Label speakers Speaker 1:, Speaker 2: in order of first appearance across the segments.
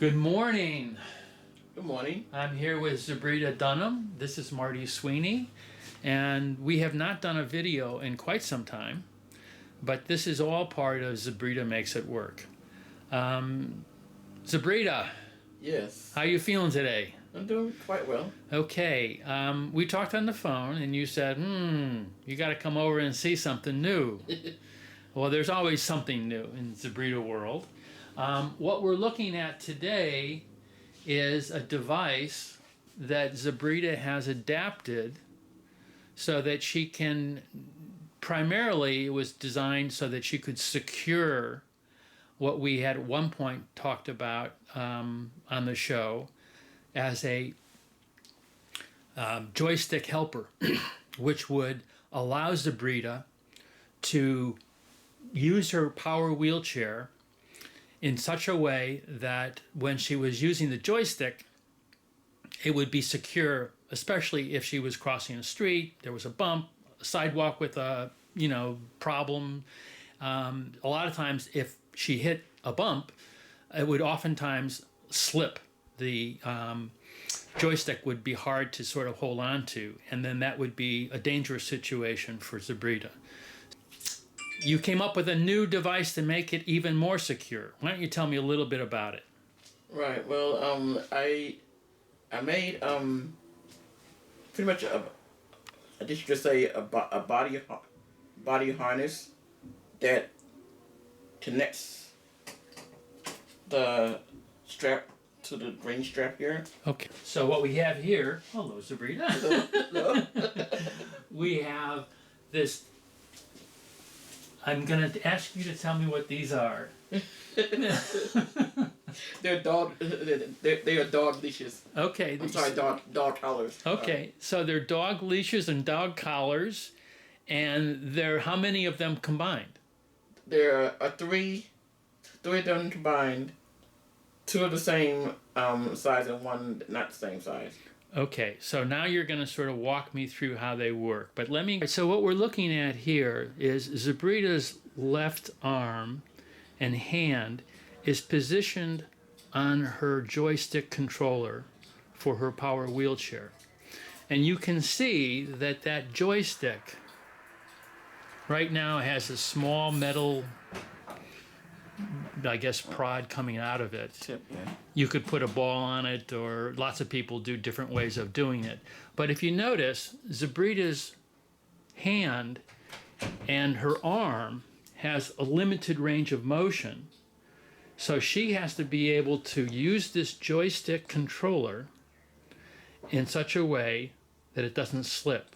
Speaker 1: Good morning.
Speaker 2: Good morning.
Speaker 1: I'm here with Zabrita Dunham. This is Marty Sweeney, and we have not done a video in quite some time, but this is all part of Zabrita Makes It Work. Zabrita,
Speaker 2: Yes.
Speaker 1: how you feeling today?
Speaker 2: I'm doing quite well.
Speaker 1: Okay, we talked on the phone, and you said, you got to come over and see something new. Well, there's always something new in Zabrita world. What we're looking at today is a device that Zabrita has adapted so that she can, primarily it was designed so that she could secure what we had at one point talked about on the show as a joystick helper, which would allow Zabrita to use her power wheelchair in such a way that when she was using the joystick, it would be secure, especially if she was crossing a street, there was a bump, a sidewalk with a problem. A lot of times if she hit a bump, it would oftentimes slip. The joystick would be hard to sort of hold on to, and then that would be a dangerous situation for Zabrita. You came up with a new device to make it even more secure. Why don't you tell me a little bit about it?
Speaker 2: Right. Well, I made pretty much I guess you could say a body harness that connects the strap to the ring strap here.
Speaker 1: Okay. So what we have here, hello Zabrita.
Speaker 2: Hello.
Speaker 1: We have this. I'm going to ask you to tell me what these are.
Speaker 2: They're dog. They are dog leashes.
Speaker 1: Okay.
Speaker 2: I'm sorry, dog collars.
Speaker 1: Okay, so they're dog leashes and dog collars, and there. How many of them combined?
Speaker 2: There are three of them combined. Two of the same size and one not the same size.
Speaker 1: Okay, so now you're going to sort of walk me through how they work. But let me. So what we're looking at here is Zabrita's left arm and hand is positioned on her joystick controller for her power wheelchair. And you can see that that joystick right now has a small metal, I guess, prod coming out of it.
Speaker 2: Tip, yeah.
Speaker 1: You could put a ball on it, or lots of people do different ways of doing it. But if you notice, Zabrita's hand and her arm has a limited range of motion. So she has to be able to use this joystick controller in such a way that it doesn't slip.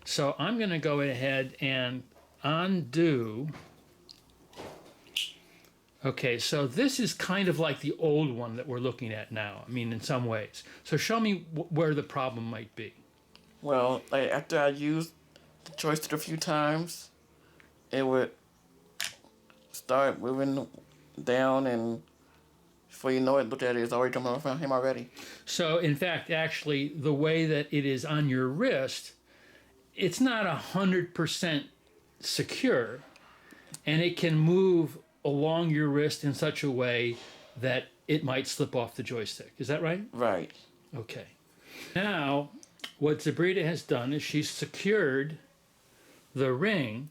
Speaker 1: So I'm going to go ahead and undo. Okay, so this is kind of like the old one that we're looking at now, I mean, in some ways. So show me where the problem might be.
Speaker 2: Well, like after I used the joystick a few times, it would start moving down, and before you know it, look at it, it's already coming off him already.
Speaker 1: So, in fact, actually, the way that it is on your wrist, it's not 100% secure, and it can move along your wrist in such a way that it might slip off the joystick. Is that right?
Speaker 2: Right.
Speaker 1: Okay. Now, what Zabrita has done is she's secured the ring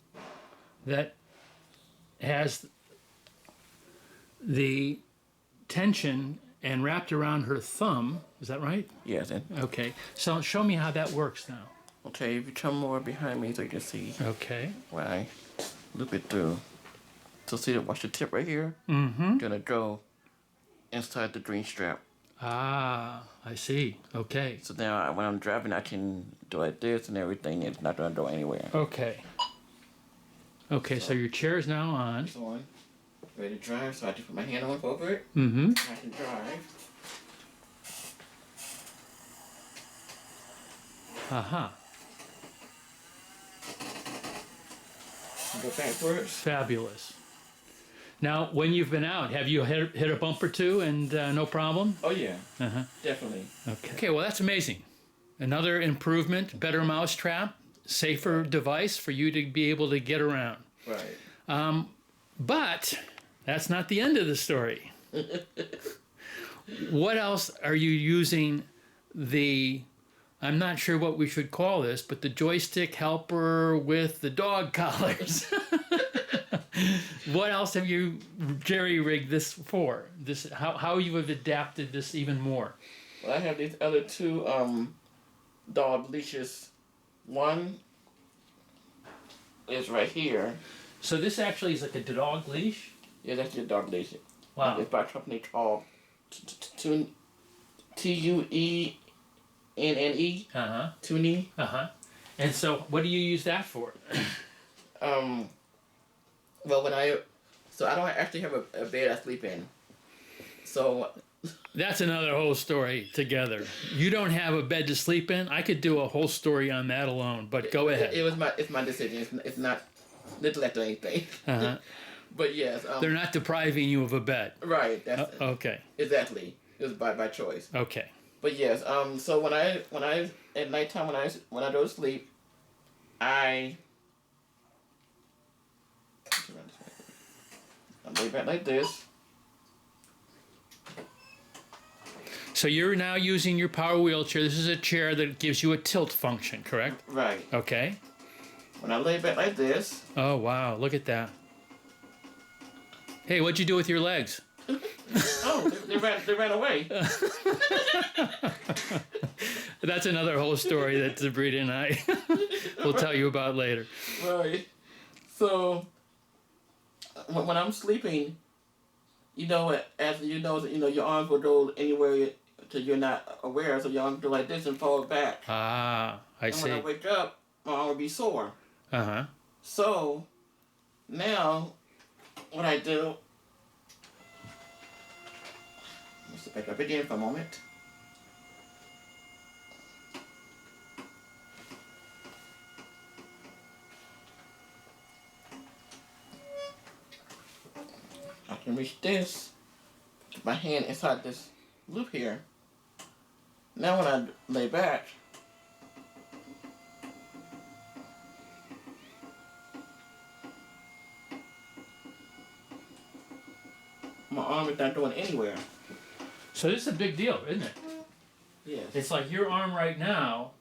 Speaker 1: that has the tension and wrapped around her thumb. Is that right?
Speaker 2: Yes.
Speaker 1: Okay. So show me how that works now.
Speaker 2: Okay, if you come more behind me so you can see.
Speaker 1: Okay.
Speaker 2: When I loop it through. So see, watch the tip right here?
Speaker 1: Mm-hmm.
Speaker 2: Gonna go inside the green strap.
Speaker 1: Ah, I see. Okay.
Speaker 2: So now when I'm driving, I can do like this and everything. It's not gonna go anywhere.
Speaker 1: Okay. Okay, so your chair is now on.
Speaker 2: It's on. Ready to drive, so I just put my hand on over it.
Speaker 1: Mm-hmm.
Speaker 2: I can drive.
Speaker 1: Aha.
Speaker 2: Go backwards.
Speaker 1: Fabulous. Now, when you've been out, have you hit a bump or two and no problem?
Speaker 2: Oh yeah.
Speaker 1: Uh-huh.
Speaker 2: Definitely.
Speaker 1: Okay, well, that's amazing. Another improvement, better mousetrap, safer device for you to be able to get around.
Speaker 2: Right.
Speaker 1: But that's not the end of the story. what else are you using the, I'm not sure what we should call this, but the joystick helper with the dog collars? What else have you jerry-rigged this for? This how you have adapted this even more?
Speaker 2: Well, I have these other two dog leashes. One is right here.
Speaker 1: So this actually is like a dog leash?
Speaker 2: Yeah, that's your dog leash.
Speaker 1: Wow.
Speaker 2: It's by a company called Tuenne.
Speaker 1: Uh-huh.
Speaker 2: Tuenne.
Speaker 1: Uh-huh. And so what do you use that for?
Speaker 2: Well, so I don't actually have a bed I sleep in. So
Speaker 1: That's another whole story together. You don't have a bed to sleep in? I could do a whole story on that alone, but go ahead.
Speaker 2: it's my decision. It's not neglect or anything.
Speaker 1: Uh-huh.
Speaker 2: But yes,
Speaker 1: They're not depriving you of a bed.
Speaker 2: right. That's
Speaker 1: Okay.
Speaker 2: exactly. It was by choice.
Speaker 1: Okay.
Speaker 2: But yes, so when I at nighttime when I go to sleep, I lay back like this.
Speaker 1: So you're now using your power wheelchair. This is a chair that gives you a tilt function, correct?
Speaker 2: Right.
Speaker 1: Okay.
Speaker 2: When I lay back like this,
Speaker 1: Oh, wow. Look at that. Hey, what'd you do with your legs?
Speaker 2: oh, they ran away.
Speaker 1: That's another whole story that Sabrina and I will tell you about later.
Speaker 2: Right. So when I'm sleeping, as your arms will go anywhere till you're not aware, so your arms go like this and fall back.
Speaker 1: Ah, I
Speaker 2: And
Speaker 1: see.
Speaker 2: when I wake up, my arm will be sore.
Speaker 1: Uh-huh.
Speaker 2: So now what I do, let me sit back up again for a moment. I can reach this, put my hand inside this loop here. Now when I lay back, my arm is not going anywhere.
Speaker 1: So this is a big deal, isn't it?
Speaker 2: Yes.
Speaker 1: It's like your arm right now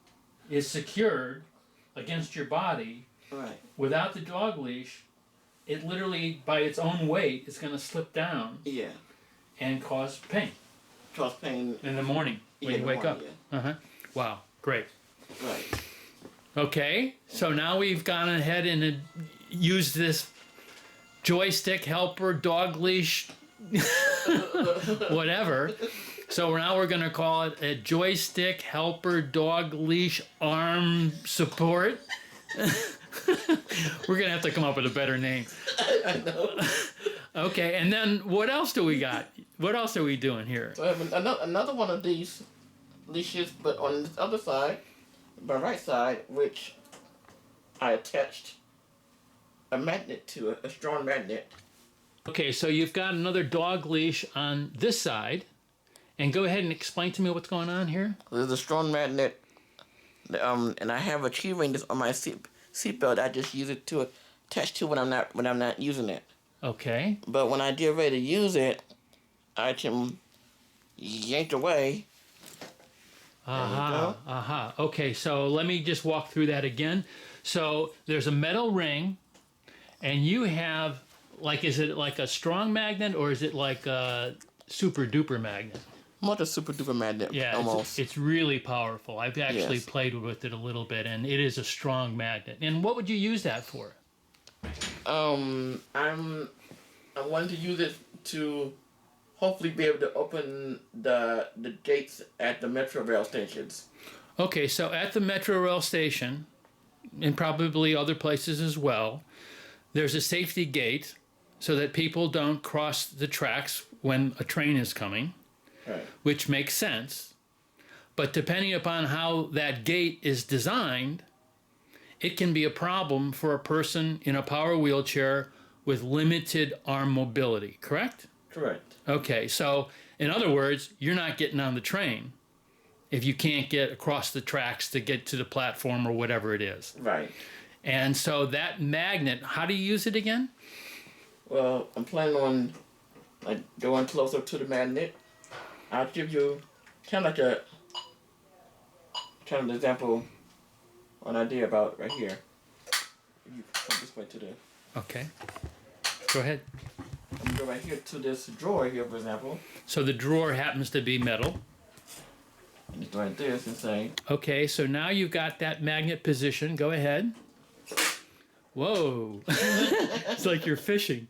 Speaker 1: is secured against your body
Speaker 2: Right.
Speaker 1: without the dog leash. It literally, by its own weight, is going to slip down
Speaker 2: Yeah.
Speaker 1: and cause pain
Speaker 2: Cause pain.
Speaker 1: in the morning when
Speaker 2: Yeah,
Speaker 1: you
Speaker 2: in the
Speaker 1: wake up.
Speaker 2: morning,
Speaker 1: Uh-huh. Wow, great.
Speaker 2: Right.
Speaker 1: Okay, so now we've gone ahead and used this joystick helper, dog leash, whatever. So now we're going to call it a joystick helper, dog leash, arm support. We're going to have to come up with a better name.
Speaker 2: I know.
Speaker 1: Okay, and then what else do we got? What else are we doing here?
Speaker 2: So I have another one of these leashes, but on this other side, my right side, which I attached a magnet to, a strong magnet.
Speaker 1: Okay, so you've got another dog leash on this side. And go ahead and explain to me what's going on here.
Speaker 2: There's a strong magnet, and I have a key ring that's on my seatbelt. I just use it to attach to when I'm not using it.
Speaker 1: Okay.
Speaker 2: But when I get ready to use it, I can yank away.
Speaker 1: Aha. Aha. Okay, so let me just walk through that again. So there's a metal ring, and you have, is it like a strong magnet or is it like a super duper magnet?
Speaker 2: More a super duper magnet,
Speaker 1: Yeah,
Speaker 2: almost.
Speaker 1: it's really powerful. I've actually
Speaker 2: Yes.
Speaker 1: played with it a little bit, and it is a strong magnet. And what would you use that for?
Speaker 2: I wanted to use it to hopefully be able to open the gates at the metro rail stations.
Speaker 1: Okay, so at the Metro Rail station, and probably other places as well, there's a safety gate so that people don't cross the tracks when a train is coming,
Speaker 2: Right.
Speaker 1: which makes sense. But depending upon how that gate is designed, it can be a problem for a person in a power wheelchair with limited arm mobility, correct?
Speaker 2: Correct.
Speaker 1: Okay, so in other words, you're not getting on the train if you can't get across the tracks to get to the platform or whatever it is.
Speaker 2: Right.
Speaker 1: And so that magnet, how do you use it again?
Speaker 2: Well, I'm planning on going closer to the magnet. I'll give you kind of like a kind of example, an idea about right here. If you come this way to the,
Speaker 1: Okay. Go ahead.
Speaker 2: you go right here to this drawer here, for example,
Speaker 1: So the drawer happens to be metal.
Speaker 2: and just like this and say,
Speaker 1: Okay, so now you've got that magnet position. Go ahead. Whoa. It's like you're fishing.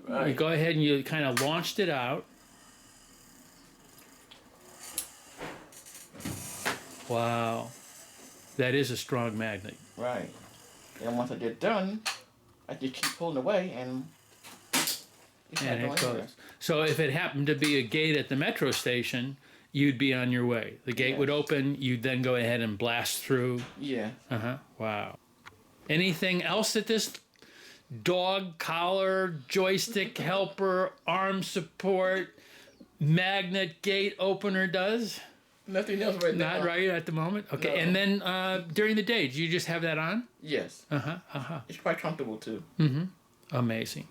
Speaker 2: right,
Speaker 1: You go ahead and you kind of launched it out. Wow. That is a strong magnet.
Speaker 2: right. And once I get done, I just keep pulling away and it's not
Speaker 1: And it
Speaker 2: going anywhere.
Speaker 1: goes. So if it happened to be a gate at the metro station, you'd be on your way. The gate would
Speaker 2: Yes.
Speaker 1: open, you'd then go ahead and blast through.
Speaker 2: Yeah.
Speaker 1: Uh-huh. Wow. Anything else that this dog collar, joystick helper, arm support, magnet gate opener does?
Speaker 2: Nothing else right now.
Speaker 1: Not right at the moment? Okay.
Speaker 2: No.
Speaker 1: And then during the day, do you just have that on?
Speaker 2: Yes.
Speaker 1: Uh-huh. Uh-huh.
Speaker 2: It's quite comfortable too.
Speaker 1: Amazing.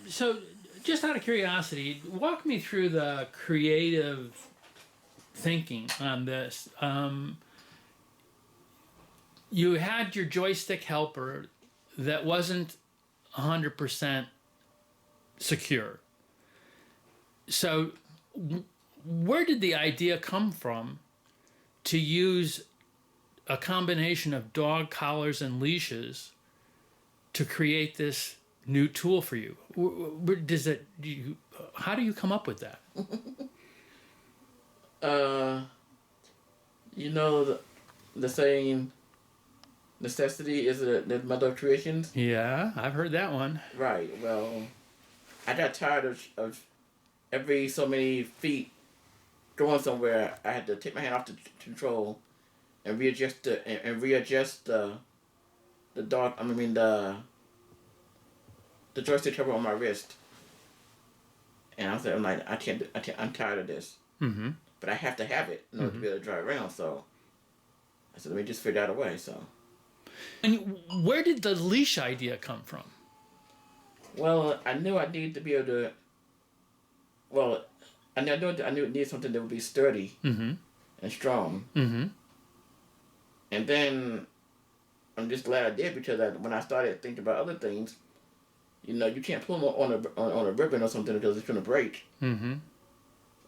Speaker 1: So, just out of curiosity, walk me through the creative thinking on this. You had your joystick helper that wasn't 100% secure. So, where did the idea come from to use a combination of dog collars and leashes to create this new tool for you? Does it? How do you come up with that?
Speaker 2: You know the saying, necessity is the mother of creations.
Speaker 1: Yeah, I've heard that one.
Speaker 2: Right. Well, I got tired of every so many feet going somewhere. I had to take my hand off the control and readjust the dog. I mean the joystick cover on my wrist. And I said, I'm tired of this.
Speaker 1: Mm-hmm.
Speaker 2: But I have to have it in order to be able to drive around. So I said, let me just figure out a way. So.
Speaker 1: And where did the leash idea come from?
Speaker 2: Well, I knew I needed to be able to. Well, I knew it needed something that would be sturdy
Speaker 1: Mm-hmm.
Speaker 2: and strong.
Speaker 1: Mm-hmm.
Speaker 2: And then I'm just glad I did because when I started thinking about other things, you know, you can't pull them on a ribbon or something because it's gonna break,
Speaker 1: Mm-hmm.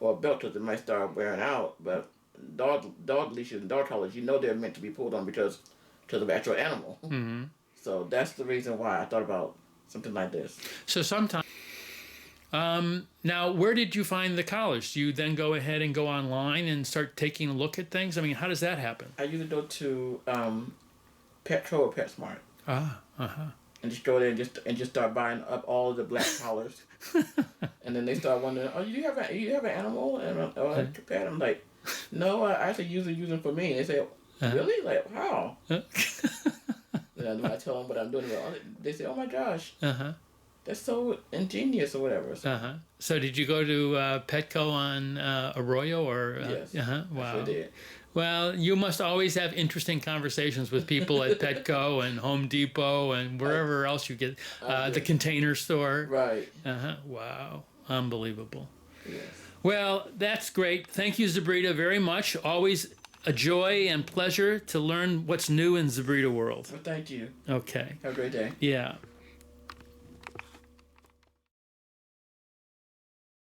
Speaker 2: or a belt because it might start wearing out. But dog leashes and dog collars, you know, they're meant to be pulled on because of the actual animal.
Speaker 1: Mm-hmm.
Speaker 2: So that's the reason why I thought about something like this.
Speaker 1: So sometimes. Now, where did you find the collars? Do you then go ahead and go online and start taking a look at things? I mean, how does that happen?
Speaker 2: I usually go to Petco or PetSmart.
Speaker 1: Ah, uh-huh.
Speaker 2: And just go there and just start buying up all of the black collars. And then they start wondering, oh, you have an animal and a pet? I'm like, no, I actually use them for me. And they say, really? Like, how? And when I tell them what I'm doing, they say, oh my gosh,
Speaker 1: Uh-huh.
Speaker 2: that's so ingenious or whatever. So,
Speaker 1: Uh-huh. So did you go to Petco on Arroyo or?
Speaker 2: yes,
Speaker 1: Uh-huh.
Speaker 2: I
Speaker 1: Wow.
Speaker 2: sure did.
Speaker 1: Well, you must always have interesting conversations with people at Petco and Home Depot and wherever else you get the Container Store.
Speaker 2: Right.
Speaker 1: Uh-huh. Wow. Unbelievable.
Speaker 2: Yes.
Speaker 1: Well, that's great. Thank you, Zabrita, very much. Always a joy and pleasure to learn what's new in Zabrita world.
Speaker 2: Well, thank you.
Speaker 1: Okay.
Speaker 2: Have a great day.
Speaker 1: Yeah.